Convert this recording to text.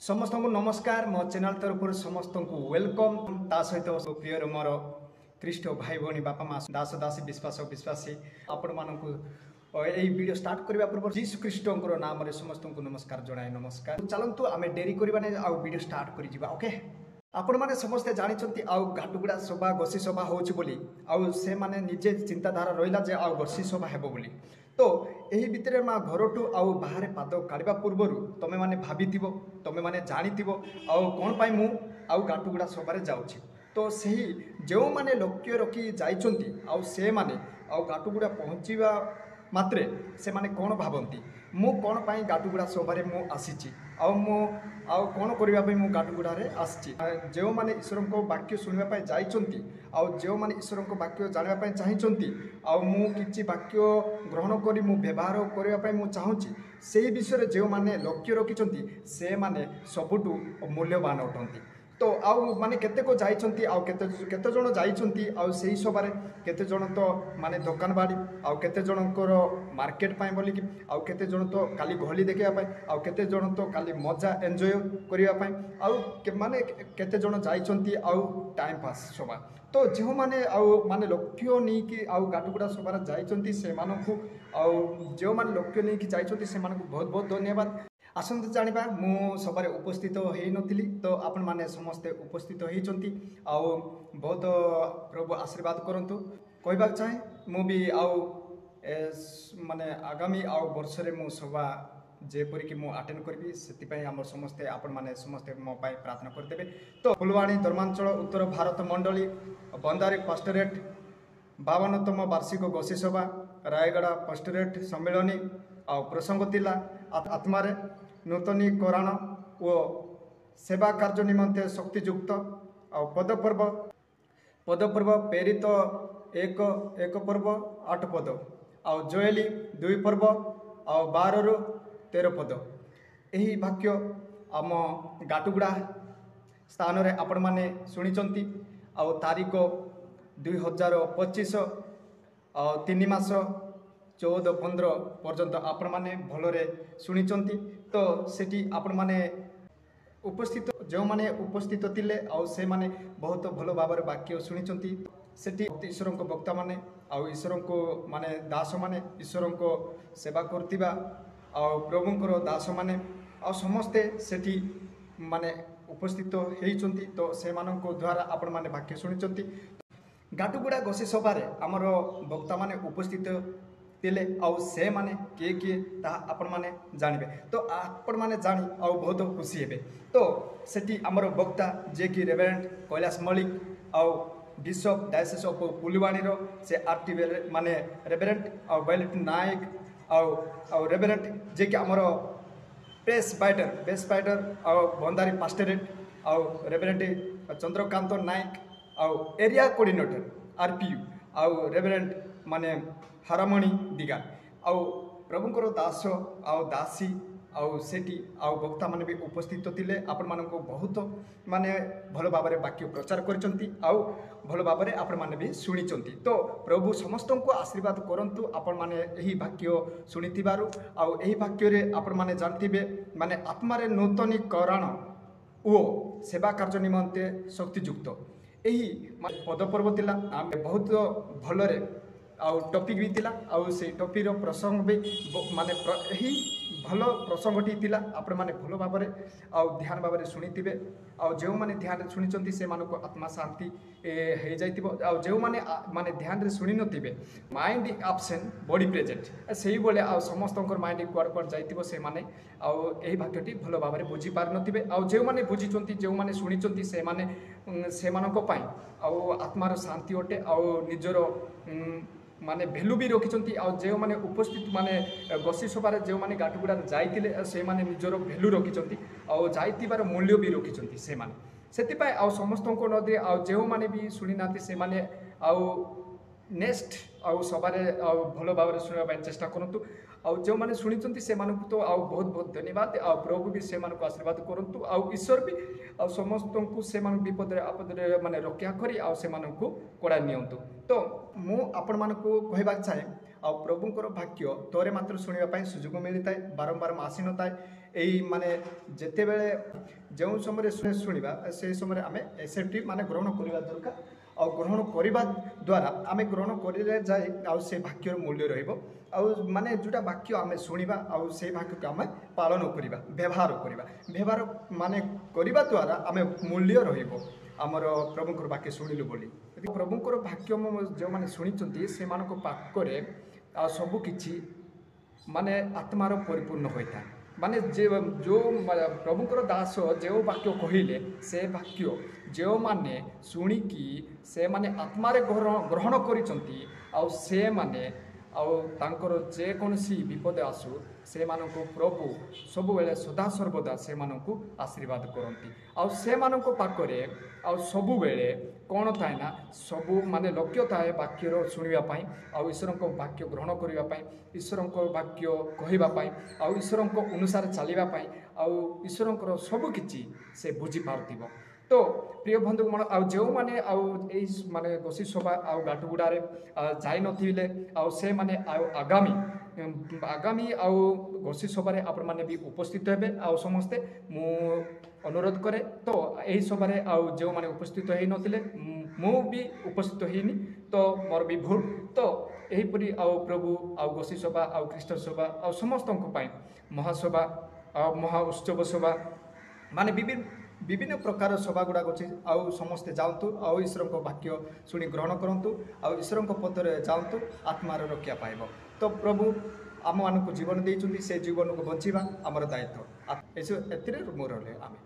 समस्त को नमस्कार मो चैनल तरफ समस्त को वेलकम ता सहित प्रियर मोर ख्रीष्ट भाई भौणी बापा माँ दास दासी विश्वास विश्वासी आपण मानक यही वीडियो स्टार्ट करने पूर्व जीशु ख्रीष्ट नाम समस्त को नमस्कार जनाए नमस्कार। चलतु आम डेरी करवाने आउ वीडियो स्टार्ट कर ओके। आपण मैंने समस्ते जानते आउ घाटुगुड़ा सभा गोसी सभा होसे मैंने निजे चिंताधारा रहा जे आउ गोसी सभा हेब बोली। तो यही भितर माँ घर टू आउ बाहर पाद काढ़ा पूर्व तुम मैंने भाभी तुम मैंने जानी आउ कौन पाई मु आउ घाटुगुड़ा सभार जाऊँगी। तो सही जो मैंने लक्ष्य रखी जाइछंती आउ से माने आउ घाटुगुड़ा पहुँचवा मात्रे से माने कौन भावती मु कौन पाई घाटुगुड़ा सभारे मु आसीची आउ कौन करने मु घाटुगुड़ा आसी जो मैंने ईश्वर को वाक्य शुणा जाइछंती आउ जो मैंने ईश्वर को वाक्य जानापी चाहिए आउ मु किछि वाक्य ग्रहण करी मु व्यवहार करने मु चाहूँगी से विषय जो मैंने लक्ष्य रखिंट से माने सबुठु मूल्यवान अटंती। तो आउ माने केते को जाइछंती आउ केते जण जाइछंती आउ सेही सभारे केते जण तो माने दुकान बाड़ी आउ केते जणकर मार्केट पाए बोली कि आउ केते जण तो काली गहली देखिया पाए आउ केते जण तो काली मजा एन्जॉय करिया पाए आउ माने केते जण जाइछंती आउ टाइम पास सभा। तो जो माने आउ माने लक्ष्य नहीं कि आउ घाटुगुड़ा सभार जाइछंती से मानकु आउ जो माने लक्ष्य नहीं कि जाइछंती से मानकु बहुत बहुत धन्यवाद। आसंतु जानिबा मु सबारे उपस्थित होई नथिली तो आपण माने समस्ते उपस्थित होइचंती आउ बहुत प्रभु आशीर्वाद करंतु कहबा चाहे मु भी आउ माने आगामी आउ वर्ष रे मु सभा जेपरि कि मु अटेंड करबी सेति पई हमर समस्ते आपण माने समस्ते मो पई प्रार्थना करदेबे। तो फुलवाणी धर्मांचल उत्तर भारत मंडली बंदारी पास्टरेट 52तम वार्षिक गोसी सभा रायगढ़ पास्टरेट सम्मेलनी आउ प्रसंग तिला आत्मारे नूतनीकरण ओ सेवा कार्य निमंते शक्तियुक्त आउ पदपर्व प्रेरित एक पर्व 8 पद आउ जोएली 2 पर्व आउ 12 रु 13 पद यही वाक्य आम घाटुगुड़ा स्थान रे आपण माने सुनिचंती आउ तारीख 2025 आउ 3 मास 14-15 पर्यंत आपण माने भलरे शुणिचंती। तो सेठी आपण माने उपस्थित जो माने उपस्थित थिले आउ से माने बहुत भलो भाव वाक्य शुणिचंती सेठी ईश्वर को वक्ता माने आउ ईश्वर को माने दास माने ईश्वर को सेवा करथिबा आउ प्रभुंकर दास माने आउ समस्ते सेठी माने उपस्थित हेइचंती। तो से मानको द्वारा आपण माने वाक्य शुणिचंती। घाटुगुड़ा गोसी सभारे आमर वक्ता माने उपस्थित तिले आउ से माने किए आपण माने जानिबे। तो आपण माने जानी आउ बहुत खुशी हेबे। तो सेठी आमर वक्ता जे कि रेवरेंट कैलाश मलिक आउ बिशप डायसिस ऑफ फुलवाणी रो से आरटी माने रेवरेंट आउ बैलेट नायक आउ रेवरेंट जे कि आमर बेस्ट फाइटर आउ बंदारी पास्टरेट आउ रेवरेंट चंद्रकांत नायक आउ एरिया कोऑर्डिनेटर आरपीयू आउ रेवरेंट माने हारामणि दिगा आउ प्रभुंकर दास आउ दासी आउ सेठी आउ वक्ता माने भी उपस्थित थिले आपण मानको बहुत माने भलो भाबरे वाक्य प्रचार करचंती आउ भलो भाबरे आपण माने भी सुनिचंती। तो प्रभु समस्त को आशीर्वाद करंतु आपण माने एही वाक्य सुनिथिबारु आउ एही वाक्य रे आपण माने जानथिबे माने आत्मारे नूतनीकरण ओ सेवा कार्य निमंते शक्तियुक्त यही पदपर्व थिला आमे बहुत भलरे आउ टॉपिक भी थिला आउ से टॉपिक रो प्रसंग भी माने यही भलो प्रसंगटी थिला आपण माने भलो भाबरे आउ ध्यान भाबरे सुनिथिबे आउ जो माने ध्यान सुनिचंती से मानको आत्मा शांति हे जाइतिबो आउ जो माने माने ध्यान रे सुनि नथिबे माइंड एब्सेंट बॉडी प्रेजेंट सेही बोले आउ समस्तकर माइंड क्वार जाइतिबो से माने आउ एही वाक्यटी भलो भाबरे बुझी पार नथिबे आउ जो माने बुझिचंती जो माने सुनिचंती से माने से मानको पाई आउ आत्मार शांति ओटे आउ निजरो माने भैल्यू भी रखिंट आउ जो माने उपस्थित माने गोसी सभार जो माने घाटुगुड़ा जाइतिले से माने निजरो भैल्यू रखिंट आउ जाइतिबार मूल्य भी रखिंट से माने सेतिपाई आउ समस्त को नदी आउ जो माने भी शुणी ना से माने आउ नेक्स्ट आउ सभारे आउ भलो भाव शुणा चेष्टा करंतु आउ जो माने शुणिचंती से मानकु तो आउ बहुत बहुत धन्यवाद आउ प्रभु भी से मानकु आशीर्वाद करंतु आउ ईश्वर भी आउ समस्त को से मान विपद आपद माने रक्षा करी आउ से मानकु कोड़ा नियंतु। तो मु आपण मानकु कहबा चाहे आ प्रभुंकर वाक्य तोरे मात्र शुणा सुजोग मिलता है बारंबार आसी न थाए এই ମାନେ ଯେତେବେଳେ ଯେଉଁ ସମୟରେ ଶୁଣିବା ସେହି ସମୟରେ ଆମେ ଏସଏଫଟି ମାନେ ଗ୍ରହଣ କରିବା ଦରକାର। ଆଉ ଗ୍ରହଣ କରିବା ଦ୍ୱାରା ଆମେ ଗ୍ରହଣ କରିଲେ ଯାଇ ଆଉ ସେ ବାକ୍ୟର ମୂଲ୍ୟ ରହିବ। ଆଉ ମାନେ ଯେଉଁଟା ବାକ୍ୟ ଆମେ ଶୁଣିବା ଆଉ ସେଇ ବାକ୍ୟକୁ ଆମେ ପାଳନ କରିବା, ବ୍ୟବହାର ମାନେ କରିବା ଦ୍ୱାରା ଆମେ ମୂଲ୍ୟ ରହିବ ଆମର ପ୍ରଭୁଙ୍କର ବାକ୍ୟ ଶୁଣିଲୁ ବୋଲି। ପ୍ରଭୁଙ୍କର ବାକ୍ୟ ଯେଉଁମାନେ ଶୁଣିଛନ୍ତି ସେମାନଙ୍କ ପାଖରେ ଆଉ ସବୁ କିଛି ମାନେ ଆତ୍ମାର ପରିପୂର୍ଣ୍ଣ ହୋଇଥାଏ। ମାନେ ଯେଉଁ ପ୍ରଭୁଙ୍କର ଦାସ ଯେଉଁ ବାକ୍ୟ କହିଲେ ସେ ବାକ୍ୟ ଯେଉଁମାନେ ଶୁଣିକି ସେମାନେ ଆତ୍ମାରେ ଗ୍ରହଣ କରିଛନ୍ତି ଆଉ ସେମାନେ ଆଉ ତାଙ୍କର ଯେକୌଣସି ବିପଦ ଆସୁ ସେମାନଙ୍କୁ ପ୍ରଭୁ ସବୁବେଳେ ସଦାସର୍ବଦା ସେମାନଙ୍କୁ ଆଶୀର୍ବାଦ କରନ୍ତି। ଆଉ ସେମାନଙ୍କ ପାଖରେ ଆଉ ସବୁବେଳେ କ'ଣ ଥାଏ ନା ସବୁ ମାନେ ଲକ୍ଷ୍ୟ ଥାଏ ବାକ୍ୟର ଶୁଣିବା ପାଇଁ ଆଉ ଈଶ୍ୱରଙ୍କ ବାକ୍ୟ ଗ୍ରହଣ କରିବା ପାଇଁ, ଈଶ୍ୱରଙ୍କ ବାକ୍ୟ କହିବା ପାଇଁ ଆଉ ଈଶ୍ୱରଙ୍କ ଅନୁସାରେ ଚାଲିବା ପାଇଁ ଆଉ ଈଶ୍ୱରଙ୍କର ସବୁକିଛି ସେ ବୁଝିପାରୁଥିବ। ତ ପ୍ରିୟ ବନ୍ଧୁଗଣ, ଆଉ ଯେଉଁମାନେ ଆଉ ଏଇ ମାନେ ଗୋଷୀ ସଭା ଆଉ ଗାଟୁଗୁଡ଼ାରେ ଯାଇନଥିଲେ ଆଉ ସେମାନେ ଆଉ ଆଗାମୀ ଆଉ ଗୋଷୀ ସଭାରେ ଆପଣମାନେ ବି ଉପସ୍ଥିତ ହେବେ। ଆଉ ସମସ୍ତେ ମୁଁ ଅନୁରୋଧ କରେ ତ ଏହି ସଭାରେ ଆଉ ଯେଉଁମାନେ ଉପସ୍ଥିତ ହେଇନଥିଲେ ମୁଁ ବି ଉପସ୍ଥିତ ହେଇନି ତ ମୋର ବି ଭୁଲ। ତ ଏହିପରି ଆଉ ପ୍ରଭୁ ଆଉ ଗୋଷୀ ସଭା ଆଉ ଖ୍ରୀଷ୍ଟ ସଭା ଆଉ ସମସ୍ତଙ୍କ ପାଇଁ ମହାସଭା ଆଉ ମହା ଉତ୍ସବ ସଭା ମାନେ ବିଭିନ୍ନ ପ୍ରକାର ସଭା ଗୁଡ଼ାକ ଅଛି। ଆଉ ସମସ୍ତେ ଯାଆନ୍ତୁ ଆଉ ଈଶ୍ୱରଙ୍କ ବାକ୍ୟ ଶୁଣି ଗ୍ରହଣ କରନ୍ତୁ ଆଉ ଈଶ୍ୱରଙ୍କ ପଥରେ ଯାଆନ୍ତୁ, ଆତ୍ମାର ରକ୍ଷା ପାଇବ। ତ ପ୍ରଭୁ ଆମମାନଙ୍କୁ ଜୀବନ ଦେଇଛନ୍ତି, ସେ ଜୀବନକୁ ବଞ୍ଚିବା ଆମର ଦାୟିତ୍ୱ। ଏଥିରେ ମୁଁ ରହିଲେ ଆମେ